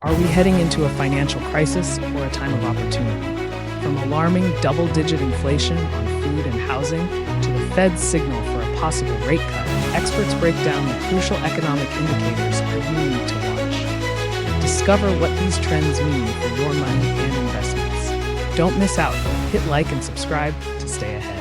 Are we heading into a financial crisis or a time of opportunity? From alarming double-digit inflation on food and housing to the Fed's signal for a possible rate cut, experts break down the crucial economic indicators you need to watch. Discover what these trends mean for your money and investments. Don't miss out. Hit like and subscribe to stay ahead.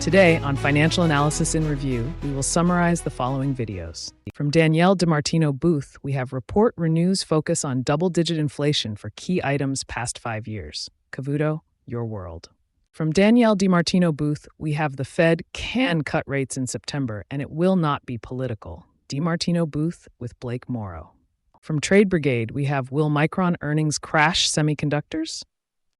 Today, on Financial Analysis in Review, we will summarize the following videos. From Danielle DiMartino Booth, we have Report Renews Focus on Double-Digit Inflation for Key Items Past 5 Years. Cavuto, Your World. From Danielle DiMartino Booth, we have The Fed Can Cut Rates in September, and it will not be political. DiMartino Booth with Blake Morrow. From Trade Brigade, we have Will Micron Earnings Crash Semiconductors?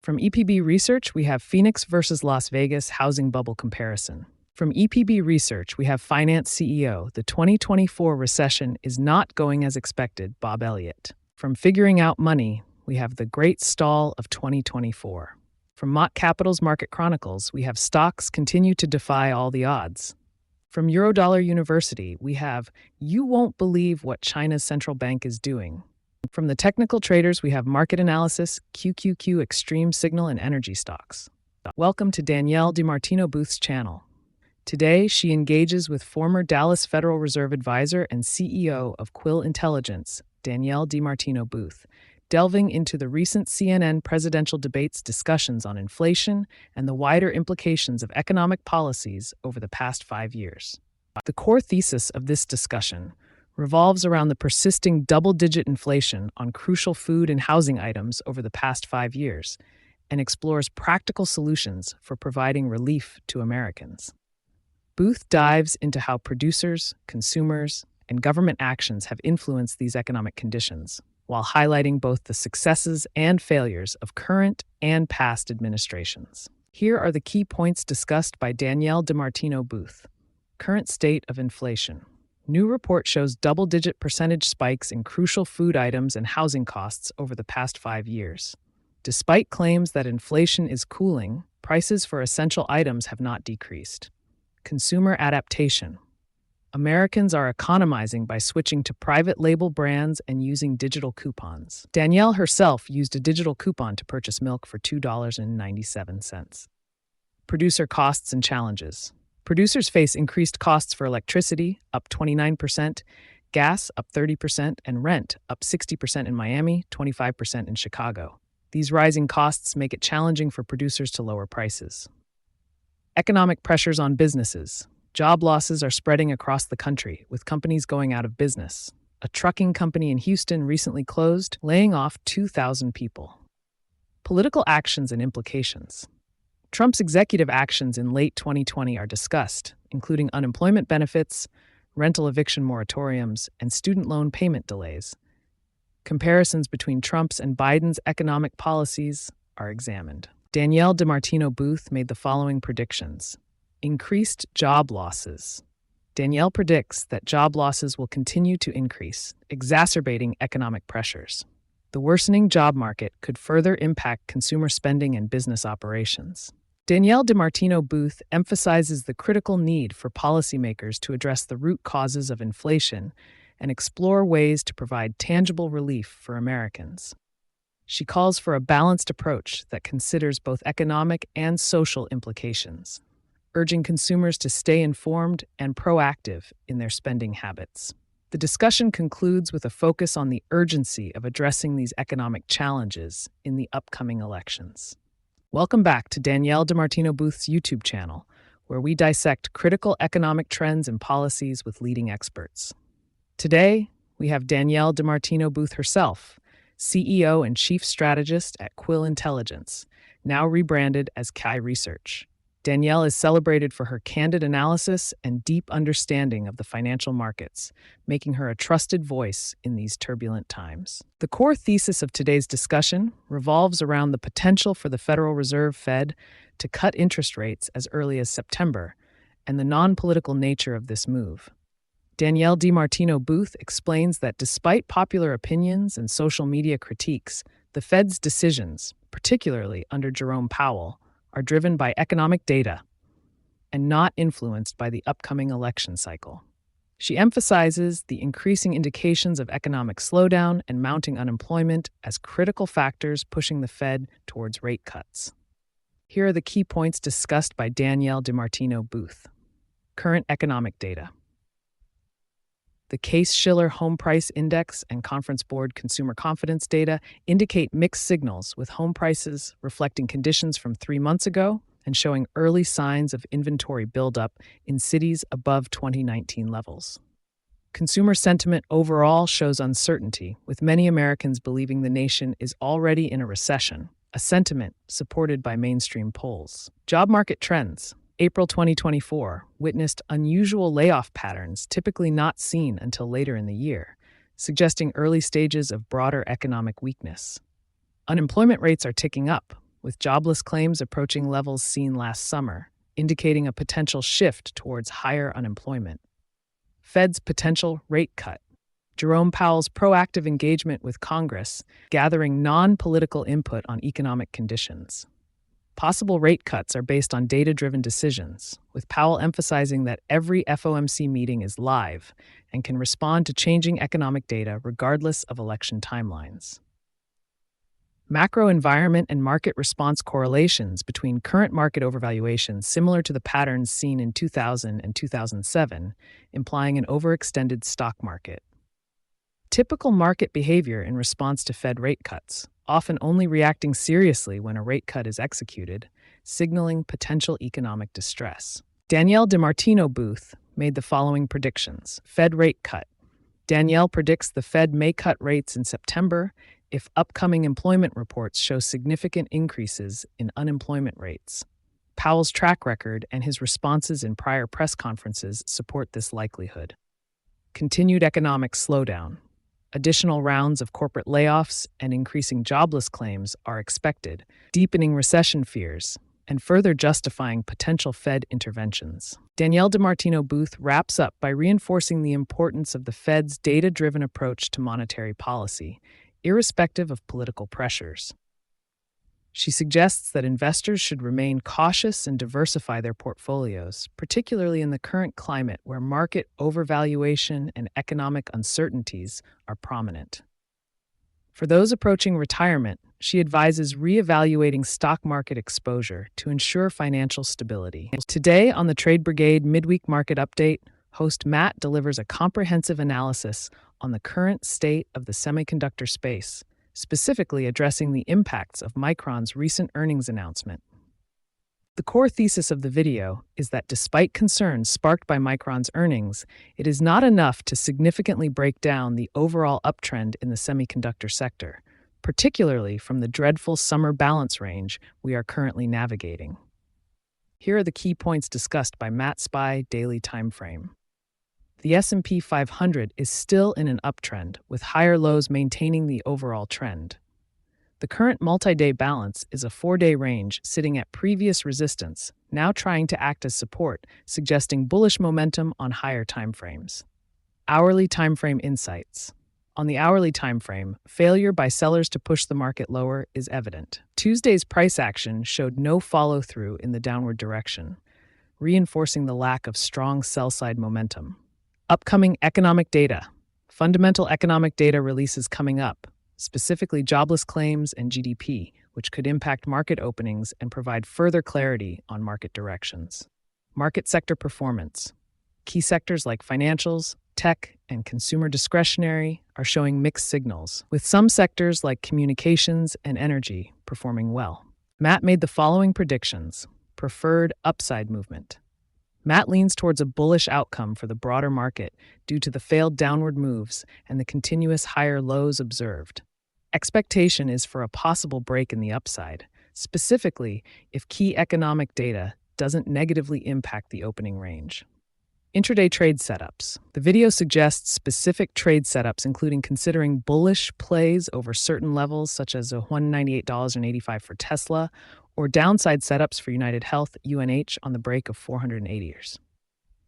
From EPB Research, we have Phoenix versus Las Vegas Housing Bubble Comparison. From EPB Research, we have Finance CEO, the 2024 recession is not going as expected, Bob Elliot. From Figuring Out Money, we have the Great Stall of 2024. From Mott Capital's Market Chronicles, we have Stocks Continue to Defy All the Odds. From Eurodollar University, we have You Won't Believe What China's Central Bank is Doing. From TheTechnicalTraders, we have Market Analysis, QQQ Extreme Signal and Energy Stocks. Welcome to Danielle DiMartino Booth's channel. Today, she engages with former Dallas Federal Reserve advisor and CEO of Quill Intelligence, Danielle DiMartino Booth, delving into the recent CNN presidential debates discussions on inflation and the wider implications of economic policies over the past 5 years. The core thesis of this discussion revolves around the persisting double-digit inflation on crucial food and housing items over the past 5 years and explores practical solutions for providing relief to Americans. Booth dives into how producers, consumers, and government actions have influenced these economic conditions, while highlighting both the successes and failures of current and past administrations. Here are the key points discussed by Danielle DiMartino Booth. Current state of inflation. New report shows double-digit percentage spikes in crucial food items and housing costs over the past 5 years. Despite claims that inflation is cooling, prices for essential items have not decreased. Consumer adaptation. Americans are economizing by switching to private label brands and using digital coupons. Danielle herself used a digital coupon to purchase milk for $2.97. Producer costs and challenges. Producers face increased costs for electricity, up 29%, gas, up 30%, and rent, up 60% in Miami, 25% in Chicago. These rising costs make it challenging for producers to lower prices. Economic pressures on businesses. Job losses are spreading across the country, with companies going out of business. A trucking company in Houston recently closed, laying off 2,000 people. Political actions and implications. Trump's executive actions in late 2020 are discussed, including unemployment benefits, rental eviction moratoriums, and student loan payment delays. Comparisons between Trump's and Biden's economic policies are examined. Danielle DiMartino Booth made the following predictions. Increased job losses. Danielle predicts that job losses will continue to increase, exacerbating economic pressures. The worsening job market could further impact consumer spending and business operations. Danielle DiMartino Booth emphasizes the critical need for policymakers to address the root causes of inflation and explore ways to provide tangible relief for Americans. She calls for a balanced approach that considers both economic and social implications, urging consumers to stay informed and proactive in their spending habits. The discussion concludes with a focus on the urgency of addressing these economic challenges in the upcoming elections. Welcome back to Danielle DiMartino Booth's YouTube channel, where we dissect critical economic trends and policies with leading experts. Today, we have Danielle DiMartino Booth herself, CEO and Chief Strategist at Quill Intelligence, now rebranded as Kai Research. Danielle is celebrated for her candid analysis and deep understanding of the financial markets, making her a trusted voice in these turbulent times. The core thesis of today's discussion revolves around the potential for the Federal Reserve Fed to cut interest rates as early as September and the non-political nature of this move. Danielle DiMartino Booth explains that despite popular opinions and social media critiques, the Fed's decisions, particularly under Jerome Powell, are driven by economic data and not influenced by the upcoming election cycle. She emphasizes the increasing indications of economic slowdown and mounting unemployment as critical factors pushing the Fed towards rate cuts. Here are the key points discussed by Danielle DiMartino Booth. Current economic data. The Case-Shiller Home Price Index and Conference Board Consumer Confidence data indicate mixed signals, with home prices reflecting conditions from 3 months ago and showing early signs of inventory buildup in cities above 2019 levels. Consumer sentiment overall shows uncertainty, with many Americans believing the nation is already in a recession, a sentiment supported by mainstream polls. Job market trends. April 2024 witnessed unusual layoff patterns typically not seen until later in the year, suggesting early stages of broader economic weakness. Unemployment rates are ticking up, with jobless claims approaching levels seen last summer, indicating a potential shift towards higher unemployment. Fed's potential rate cut. Jerome Powell's proactive engagement with Congress, gathering non-political input on economic conditions. Possible rate cuts are based on data-driven decisions, with Powell emphasizing that every FOMC meeting is live and can respond to changing economic data regardless of election timelines. Macro environment and market response correlations between current market overvaluations similar to the patterns seen in 2000 and 2007, implying an overextended stock market. Typical market behavior in response to Fed rate cuts, often only reacting seriously when a rate cut is executed, signaling potential economic distress. Danielle DiMartino Booth made the following predictions. Fed rate cut. Danielle predicts the Fed may cut rates in September if upcoming employment reports show significant increases in unemployment rates. Powell's track record and his responses in prior press conferences support this likelihood. Continued economic slowdown. Additional rounds of corporate layoffs and increasing jobless claims are expected, deepening recession fears and further justifying potential Fed interventions. Danielle DiMartino Booth wraps up by reinforcing the importance of the Fed's data-driven approach to monetary policy, irrespective of political pressures. She suggests that investors should remain cautious and diversify their portfolios, particularly in the current climate where market overvaluation and economic uncertainties are prominent. For those approaching retirement, she advises reevaluating stock market exposure to ensure financial stability. Today on the Trade Brigade Midweek Market Update, host Matt delivers a comprehensive analysis on the current state of the semiconductor space, specifically addressing the impacts of Micron's recent earnings announcement. The core thesis of the video is that despite concerns sparked by Micron's earnings, it is not enough to significantly break down the overall uptrend in the semiconductor sector, particularly from the dreadful summer balance range we are currently navigating. Here are the key points discussed by Matt SPY Daily Timeframe. The S&P 500 is still in an uptrend, with higher lows maintaining the overall trend. The current multi-day balance is a 4-day range sitting at previous resistance, now trying to act as support, suggesting bullish momentum on higher timeframes. Hourly timeframe insights. On the hourly timeframe, failure by sellers to push the market lower is evident. Tuesday's price action showed no follow-through in the downward direction, reinforcing the lack of strong sell-side momentum. Upcoming economic data. Fundamental economic data releases coming up, specifically jobless claims and GDP, which could impact market openings and provide further clarity on market directions. Market sector performance. Key sectors like financials, tech, and consumer discretionary are showing mixed signals, with some sectors like communications and energy performing well. Matt made the following predictions. Preferred upside movement. Matt leans towards a bullish outcome for the broader market due to the failed downward moves and the continuous higher lows observed. Expectation is for a possible break in the upside, specifically if key economic data doesn't negatively impact the opening range. Intraday trade setups. The video suggests specific trade setups, including considering bullish plays over certain levels, such as $198.85 for Tesla, or downside setups for United Health, UNH, on the break of 480ers.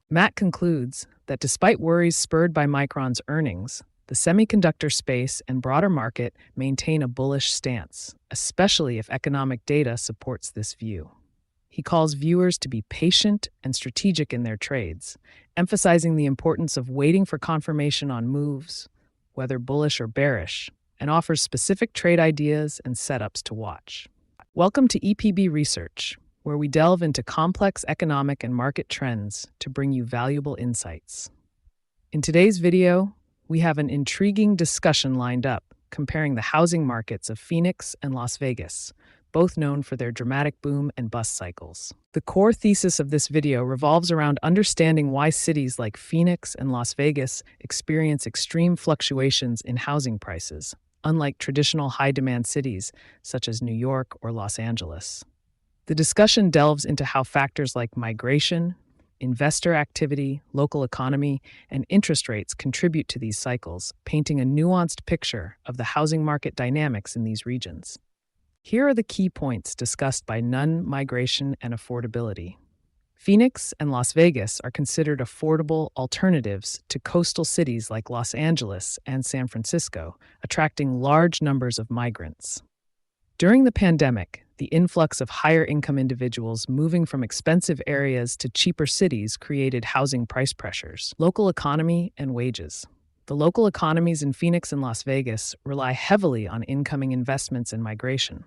Matt concludes that despite worries spurred by Micron's earnings, the semiconductor space and broader market maintain a bullish stance, especially if economic data supports this view. He calls viewers to be patient and strategic in their trades, emphasizing the importance of waiting for confirmation on moves, whether bullish or bearish, and offers specific trade ideas and setups to watch. Welcome to EPB Research, where we delve into complex economic and market trends to bring you valuable insights. In today's video, we have an intriguing discussion lined up comparing the housing markets of Phoenix and Las Vegas, both known for their dramatic boom and bust cycles. The core thesis of this video revolves around understanding why cities like Phoenix and Las Vegas experience extreme fluctuations in housing prices, unlike traditional high-demand cities such as New York or Los Angeles. The discussion delves into how factors like migration, investor activity, local economy, and interest rates contribute to these cycles, painting a nuanced picture of the housing market dynamics in these regions. Here are the key points discussed by Nunn, Migration, and Affordability. Phoenix and Las Vegas are considered affordable alternatives to coastal cities like Los Angeles and San Francisco, attracting large numbers of migrants. During the pandemic, the influx of higher-income individuals moving from expensive areas to cheaper cities created housing price pressures. Local economy and wages. The local economies in Phoenix and Las Vegas rely heavily on incoming investments and migration.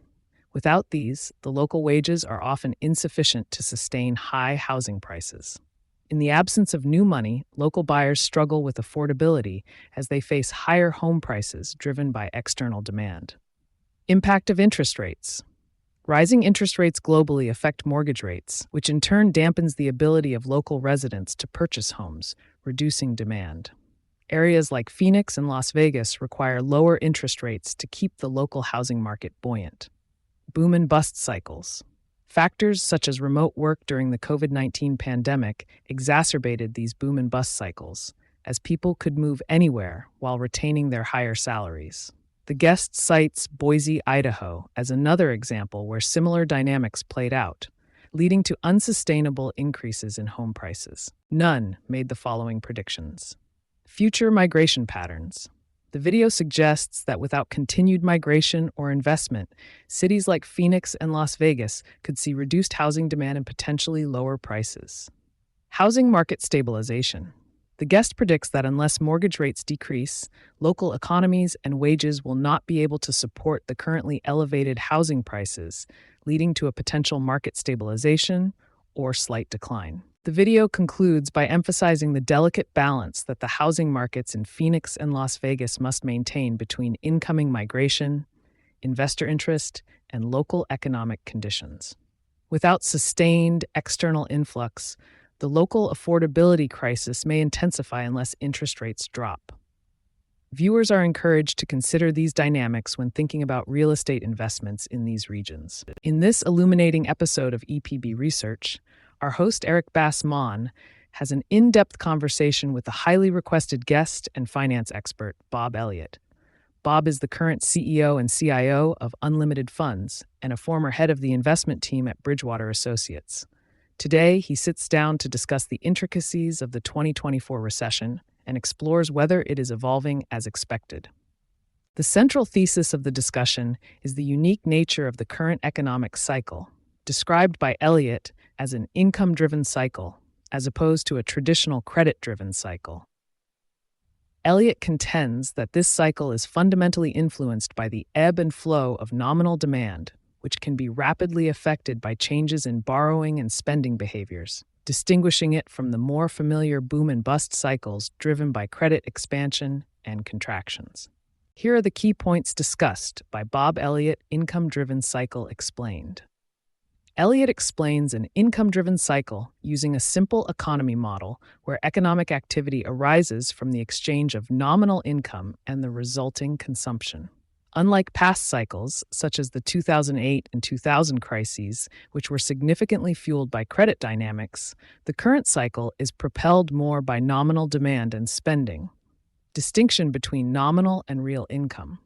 Without these, the local wages are often insufficient to sustain high housing prices. In the absence of new money, local buyers struggle with affordability as they face higher home prices driven by external demand. Impact of interest rates. Rising interest rates globally affect mortgage rates, which in turn dampens the ability of local residents to purchase homes, reducing demand. Areas like Phoenix and Las Vegas require lower interest rates to keep the local housing market buoyant. Boom and bust cycles. Factors such as remote work during the COVID-19 pandemic exacerbated these boom and bust cycles, as people could move anywhere while retaining their higher salaries. The guest cites Boise, Idaho, as another example where similar dynamics played out, leading to unsustainable increases in home prices. Nunn made the following predictions. Future migration patterns. The video suggests that without continued migration or investment, cities like Phoenix and Las Vegas could see reduced housing demand and potentially lower prices. Housing market stabilization. The guest predicts that unless mortgage rates decrease, local economies and wages will not be able to support the currently elevated housing prices, leading to a potential market stabilization or slight decline. The video concludes by emphasizing the delicate balance that the housing markets in Phoenix and Las Vegas must maintain between incoming migration, investor interest, and local economic conditions. Without sustained external influx, the local affordability crisis may intensify unless interest rates drop. Viewers are encouraged to consider these dynamics when thinking about real estate investments in these regions. In this illuminating episode of EPB Research, our host Eric Bass-Mon has an in-depth conversation with the highly requested guest and finance expert, Bob Elliot. Bob is the current CEO and CIO of Unlimited Funds and a former head of the investment team at Bridgewater Associates. Today, he sits down to discuss the intricacies of the 2024 recession and explores whether it is evolving as expected. The central thesis of the discussion is the unique nature of the current economic cycle, described by Elliot as an income-driven cycle, as opposed to a traditional credit-driven cycle. Elliot contends that this cycle is fundamentally influenced by the ebb and flow of nominal demand, which can be rapidly affected by changes in borrowing and spending behaviors, distinguishing it from the more familiar boom and bust cycles driven by credit expansion and contractions. Here are the key points discussed by Bob Elliot, Income-Driven Cycle Explained. Elliot explains an income-driven cycle using a simple economy model where economic activity arises from the exchange of nominal income and the resulting consumption. Unlike past cycles, such as the 2008 and 2000 crises, which were significantly fueled by credit dynamics, the current cycle is propelled more by nominal demand and spending. Distinction between nominal and real income.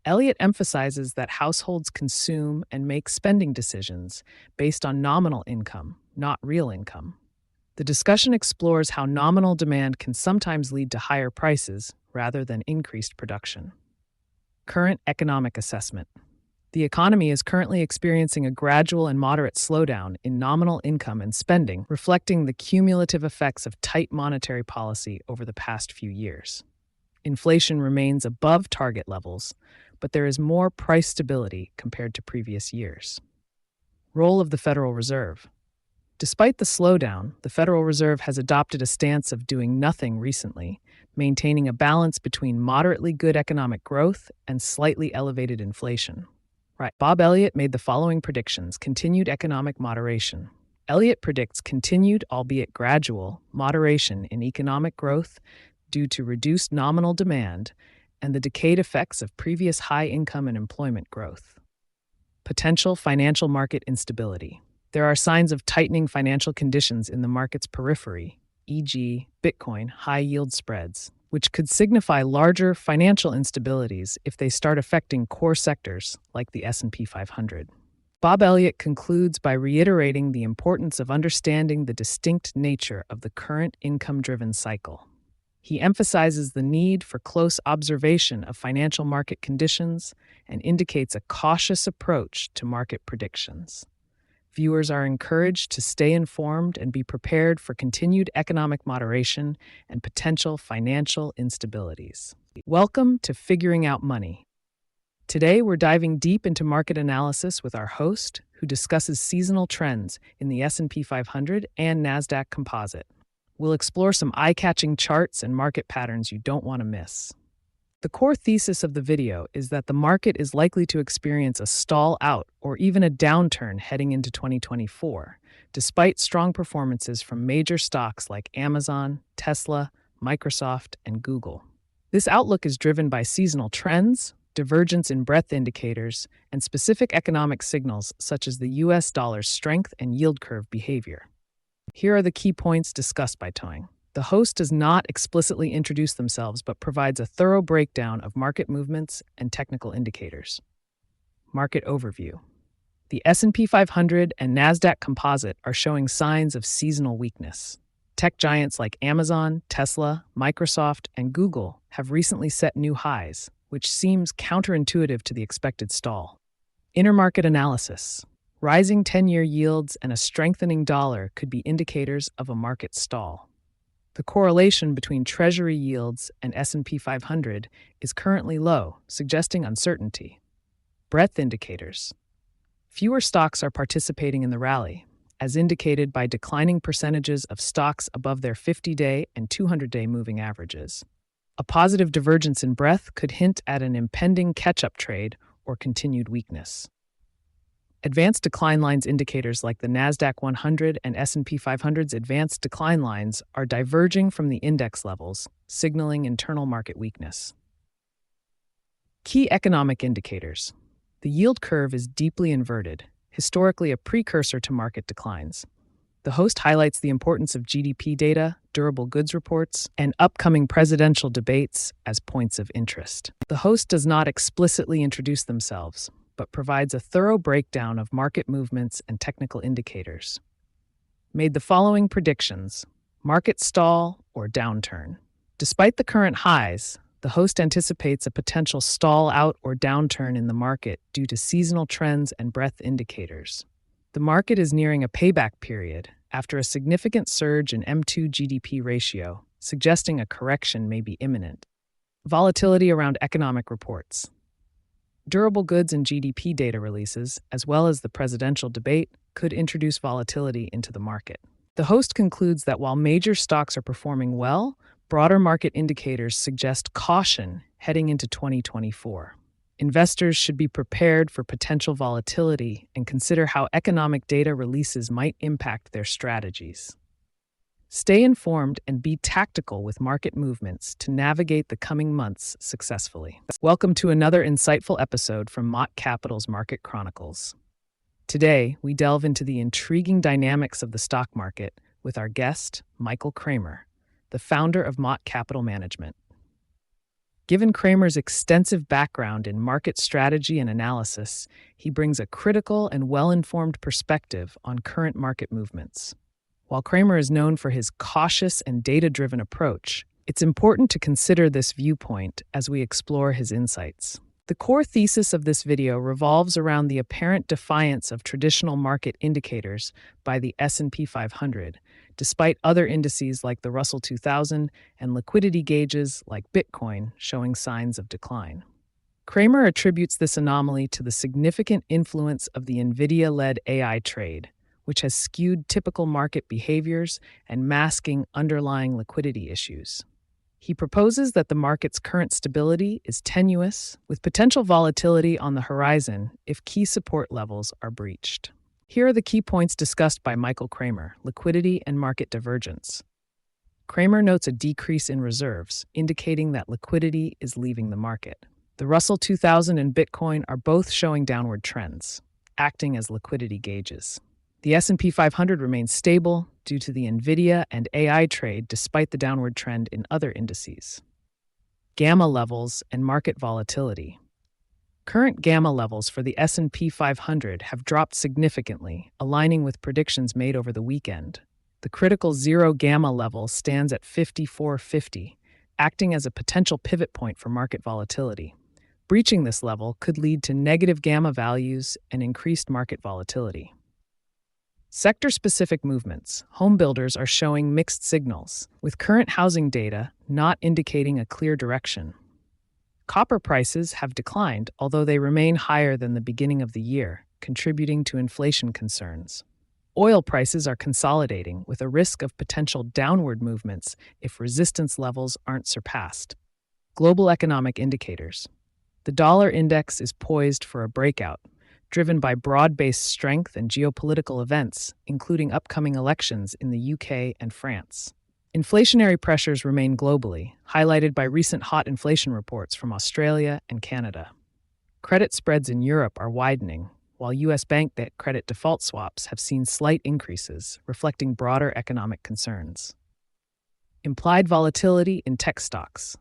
Elliot emphasizes that households consume and make spending decisions based on nominal income, not real income. The discussion explores how nominal demand can sometimes lead to higher prices rather than increased production. Current economic assessment. The economy is currently experiencing a gradual and moderate slowdown in nominal income and spending, reflecting the cumulative effects of tight monetary policy over the past few years. Inflation remains above target levels, but there is more price stability compared to previous years. Role of the Federal Reserve. Despite the slowdown, the Federal Reserve has adopted a stance of doing nothing recently, maintaining a balance between moderately good economic growth and slightly elevated inflation. Bob Elliot made the following predictions: continued economic moderation. Elliot predicts continued, albeit gradual, moderation in economic growth due to reduced nominal demand and the decayed effects of previous high income and employment growth. Potential financial market instability. There are signs of tightening financial conditions in the market's periphery, e.g., Bitcoin high-yield spreads, which could signify larger financial instabilities if they start affecting core sectors like the S&P 500. Bob Elliot concludes by reiterating the importance of understanding the distinct nature of the current income-driven cycle. He emphasizes the need for close observation of financial market conditions and indicates a cautious approach to market predictions. Viewers are encouraged to stay informed and be prepared for continued economic moderation and potential financial instabilities. Welcome to Figuring Out Money. Today, we're diving deep into market analysis with our host, who discusses seasonal trends in the S&P 500 and NASDAQ Composite. We'll explore some eye-catching charts and market patterns you don't want to miss. The core thesis of the video is that the market is likely to experience a stall out or even a downturn heading into 2024, despite strong performances from major stocks like Amazon, Tesla, Microsoft, and Google. This outlook is driven by seasonal trends, divergence in breadth indicators, and specific economic signals such as the US dollar's strength and yield curve behavior. Here are the key points discussed by Toing. The host does not explicitly introduce themselves but provides a thorough breakdown of market movements and technical indicators. Market overview. The S&P 500 and NASDAQ Composite are showing signs of seasonal weakness. Tech giants like Amazon, Tesla, Microsoft, and Google have recently set new highs, which seems counterintuitive to the expected stall. Intermarket analysis. Rising 10-year yields and a strengthening dollar could be indicators of a market stall. The correlation between Treasury yields and S&P 500 is currently low, suggesting uncertainty. Breadth indicators. Fewer stocks are participating in the rally, as indicated by declining percentages of stocks above their 50-day and 200-day moving averages. A positive divergence in breadth could hint at an impending catch-up trade or continued weakness. Advanced decline lines indicators like the NASDAQ 100 and S&P 500's advanced decline lines are diverging from the index levels, signaling internal market weakness. Key economic indicators. The yield curve is deeply inverted, historically a precursor to market declines. The host highlights the importance of GDP data, durable goods reports, and upcoming presidential debates as points of interest. The host does not explicitly introduce themselves, but provides a thorough breakdown of market movements and technical indicators. Made the following predictions: market stall or downturn. Despite the current highs, the host anticipates a potential stall out or downturn in the market due to seasonal trends and breadth indicators. The market is nearing a payback period after a significant surge in M2 GDP ratio, suggesting a correction may be imminent. Volatility around economic reports. Durable goods and GDP data releases, as well as the presidential debate, could introduce volatility into the market. The host concludes that while major stocks are performing well, broader market indicators suggest caution heading into 2024. Investors should be prepared for potential volatility and consider how economic data releases might impact their strategies. Stay informed and be tactical with market movements to navigate the coming months successfully. Welcome to another insightful episode from Mott Capital's Market Chronicles. Today, we delve into the intriguing dynamics of the stock market with our guest, Michael Kramer, the founder of Mott Capital Management. Given Kramer's extensive background in market strategy and analysis, he brings a critical and well-informed perspective on current market movements. While Kramer is known for his cautious and data-driven approach, it's important to consider this viewpoint as we explore his insights. The core thesis of this video revolves around the apparent defiance of traditional market indicators by the S&P 500, despite other indices like the Russell 2000 and liquidity gauges like Bitcoin showing signs of decline. Kramer attributes this anomaly to the significant influence of the NVIDIA-led AI trade, which has skewed typical market behaviors and masking underlying liquidity issues. He proposes that the market's current stability is tenuous, with potential volatility on the horizon if key support levels are breached. Here are the key points discussed by Michael Kramer: liquidity and market divergence. Kramer notes a decrease in reserves, indicating that liquidity is leaving the market. The Russell 2000 and Bitcoin are both showing downward trends, acting as liquidity gauges. The S&P 500 remains stable due to the NVIDIA and AI trade despite the downward trend in other indices. Gamma levels and market volatility. Current gamma levels for the S&P 500 have dropped significantly, aligning with predictions made over the weekend. The critical zero gamma level stands at 5450, acting as a potential pivot point for market volatility. Breaching this level could lead to negative gamma values and increased market volatility. Sector-specific movements. Home builders are showing mixed signals, with current housing data not indicating a clear direction. Copper prices have declined, although they remain higher than the beginning of the year, contributing to inflation concerns. Oil prices are consolidating, with a risk of potential downward movements if resistance levels aren't surpassed. Global economic indicators. The dollar index is poised for a breakout, driven by broad-based strength and geopolitical events, including upcoming elections in the UK and France. Inflationary pressures remain globally, highlighted by recent hot inflation reports from Australia and Canada. Credit spreads in Europe are widening, while U.S. bank debt credit default swaps have seen slight increases, reflecting broader economic concerns. Implied volatility in tech stocks.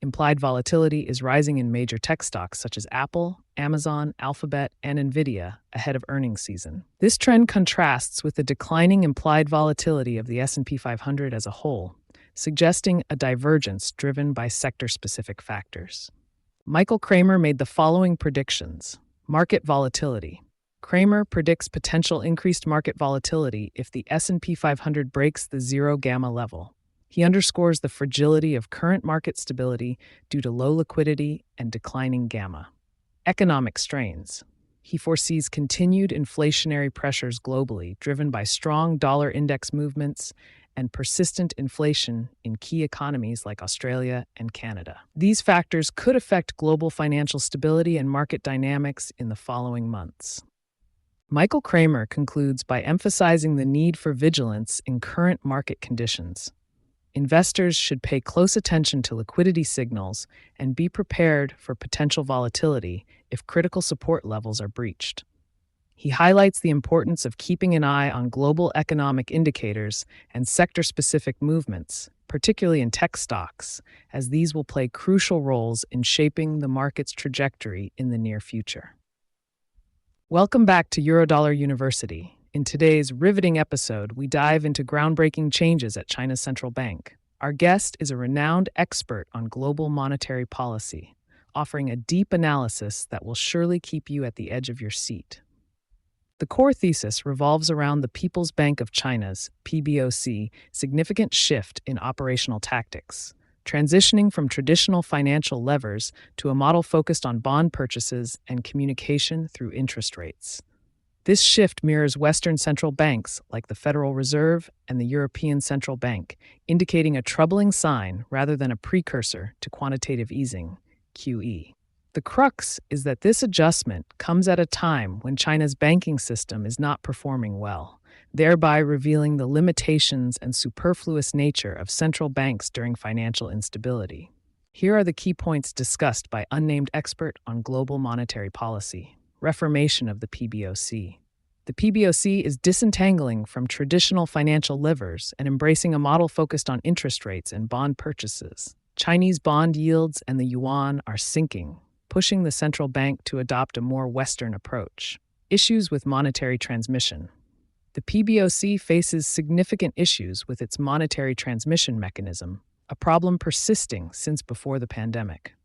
Implied volatility is rising in major tech stocks such as Apple, Amazon, Alphabet, and Nvidia ahead of earnings season. This trend contrasts with the declining implied volatility of the S&P 500 as a whole, suggesting a divergence driven by sector-specific factors. Michael Kramer made the following predictions. Market volatility. Kramer predicts potential increased market volatility if the S&P 500 breaks the zero gamma level. He underscores the fragility of current market stability due to low liquidity and declining gamma. Economic strains. He foresees continued inflationary pressures globally, driven by strong dollar index movements and persistent inflation in key economies like Australia and Canada. These factors could affect global financial stability and market dynamics in the following months. Michael Kramer concludes by emphasizing the need for vigilance in current market conditions. Investors should pay close attention to liquidity signals and be prepared for potential volatility if critical support levels are breached. He highlights the importance of keeping an eye on global economic indicators and sector-specific movements, particularly in tech stocks, as these will play crucial roles in shaping the market's trajectory in the near future. Welcome back to Eurodollar University. In today's riveting episode, we dive into groundbreaking changes at China's central bank. Our guest is a renowned expert on global monetary policy, offering a deep analysis that will surely keep you at the edge of your seat. The core thesis revolves around the People's Bank of China's, PBOC, significant shift in operational tactics, transitioning from traditional financial levers to a model focused on bond purchases and communication through interest rates. This shift mirrors Western central banks like the Federal Reserve and the European Central Bank, indicating a troubling sign rather than a precursor to quantitative easing, QE. The crux is that this adjustment comes at a time when China's banking system is not performing well, thereby revealing the limitations and superfluous nature of central banks during financial instability. Here are the key points discussed by unnamed expert on global monetary policy. Reformation of the PBOC. The PBOC is disentangling from traditional financial levers and embracing a model focused on interest rates and bond purchases. Chinese bond yields and the yuan are sinking, pushing the central bank to adopt a more Western approach. Issues with monetary transmission. The PBOC faces significant issues with its monetary transmission mechanism, a problem persisting since before the pandemic.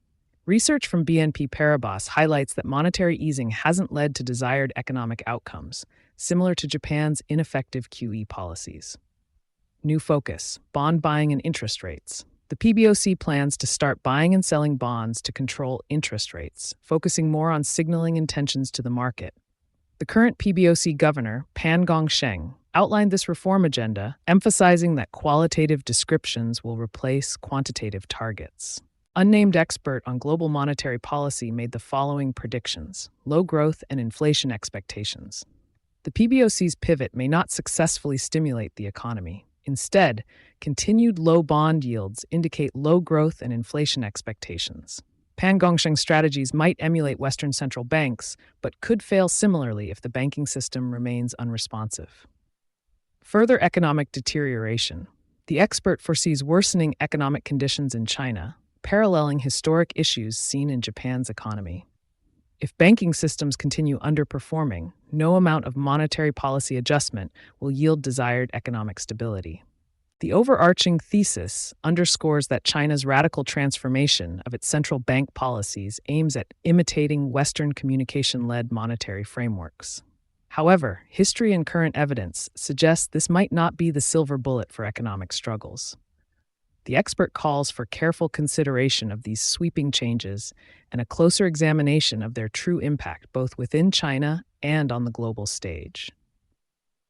Research from BNP Paribas highlights that monetary easing hasn't led to desired economic outcomes, similar to Japan's ineffective QE policies. New focus: bond buying and interest rates. The PBOC plans to start buying and selling bonds to control interest rates, focusing more on signaling intentions to the market. The current PBOC governor, Pan Gongsheng, outlined this reform agenda, emphasizing that qualitative descriptions will replace quantitative targets. Unnamed expert on global monetary policy made the following predictions: low growth and inflation expectations. The PBOC's pivot may not successfully stimulate the economy. Instead, continued low bond yields indicate low growth and inflation expectations. Pan Gongsheng's strategies might emulate Western central banks, but could fail similarly if the banking system remains unresponsive. Further economic deterioration. The expert foresees worsening economic conditions in China, paralleling historic issues seen in Japan's economy. If banking systems continue underperforming, no amount of monetary policy adjustment will yield desired economic stability. The overarching thesis underscores that China's radical transformation of its central bank policies aims at imitating Western communication-led monetary frameworks. However, history and current evidence suggest this might not be the silver bullet for economic struggles. The expert calls for careful consideration of these sweeping changes and a closer examination of their true impact both within China and on the global stage.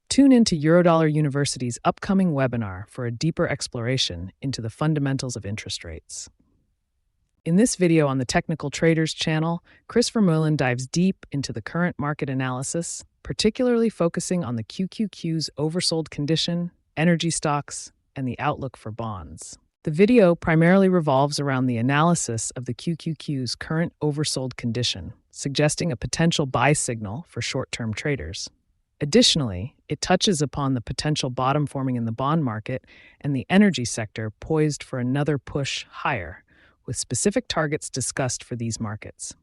Tune in to Eurodollar University's upcoming webinar for a deeper exploration into the fundamentals of interest rates. In this video on the Technical Traders channel, Chris Vermeulen dives deep into the current market analysis, particularly focusing on the QQQ's oversold condition, energy stocks, and the outlook for bonds. The video primarily revolves around the analysis of the QQQ's current oversold condition, suggesting a potential buy signal for short-term traders. Additionally, it touches upon the potential bottom forming in the bond market and the energy sector poised for another push higher, with specific targets discussed for these markets.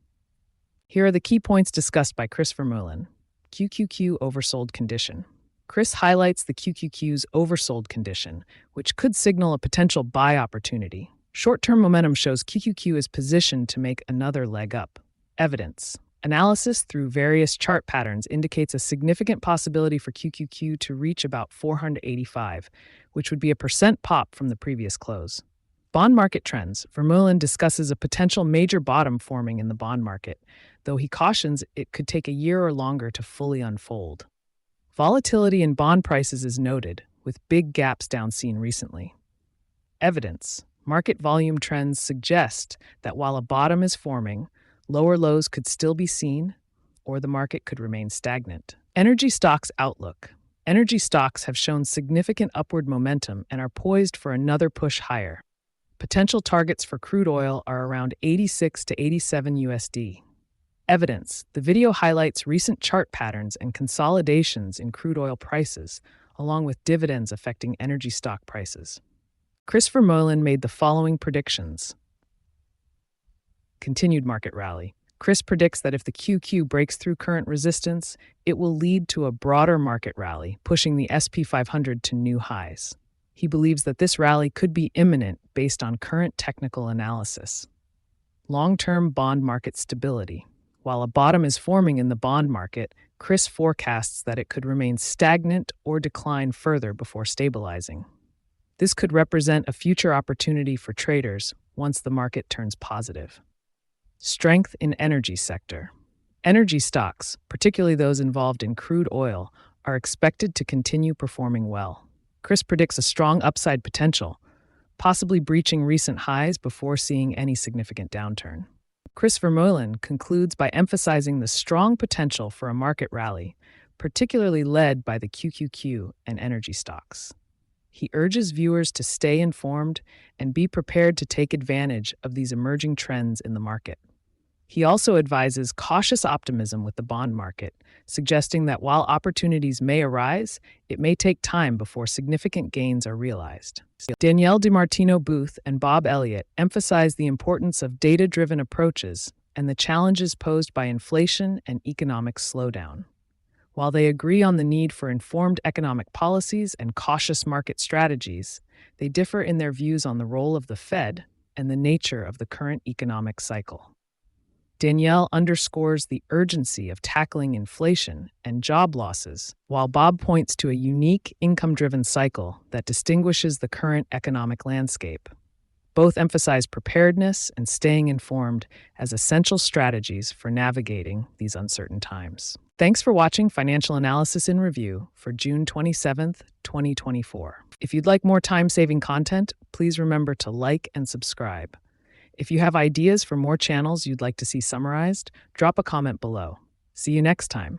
Here are the key points discussed by Chris Vermeulen. QQQ oversold condition. Chris highlights the QQQ's oversold condition, which could signal a potential buy opportunity. Short-term momentum shows QQQ is positioned to make another leg up. Evidence. Analysis through various chart patterns indicates a significant possibility for QQQ to reach about 485, which would be a percent pop from the previous close. Bond market trends. Vermeulen discusses a potential major bottom forming in the bond market, though he cautions it could take a year or longer to fully unfold. Volatility in bond prices is noted, with big gaps down seen recently. Evidence. Market volume trends suggest that while a bottom is forming, lower lows could still be seen, or the market could remain stagnant. Energy stocks outlook. Energy stocks have shown significant upward momentum and are poised for another push higher. Potential targets for crude oil are around 86 to 87 USD. Evidence. The video highlights recent chart patterns and consolidations in crude oil prices, along with dividends affecting energy stock prices. Chris Vermeulen made the following predictions. Continued market rally. Chris predicts that if the QQ breaks through current resistance, it will lead to a broader market rally, pushing the SP 500 to new highs. He believes that this rally could be imminent based on current technical analysis. Long-term bond market stability. While a bottom is forming in the bond market, Chris forecasts that it could remain stagnant or decline further before stabilizing. This could represent a future opportunity for traders once the market turns positive. Strength in energy sector. Energy stocks, particularly those involved in crude oil, are expected to continue performing well. Chris predicts a strong upside potential, possibly breaching recent highs before seeing any significant downturn. Chris Vermeulen concludes by emphasizing the strong potential for a market rally, particularly led by the QQQ and energy stocks. He urges viewers to stay informed and be prepared to take advantage of these emerging trends in the market. He also advises cautious optimism with the bond market, suggesting that while opportunities may arise, it may take time before significant gains are realized. Danielle DiMartino Booth and Bob Elliot emphasize the importance of data-driven approaches and the challenges posed by inflation and economic slowdown. While they agree on the need for informed economic policies and cautious market strategies, they differ in their views on the role of the Fed, and the nature of the current economic cycle. Danielle underscores the urgency of tackling inflation and job losses, while Bob points to a unique income-driven cycle that distinguishes the current economic landscape. Both emphasize preparedness and staying informed as essential strategies for navigating these uncertain times. Thanks for watching Financial Analysis in Review for June 27th, 2024. If you'd like more time-saving content, please remember to like and subscribe. If you have ideas for more channels you'd like to see summarized, drop a comment below. See you next time.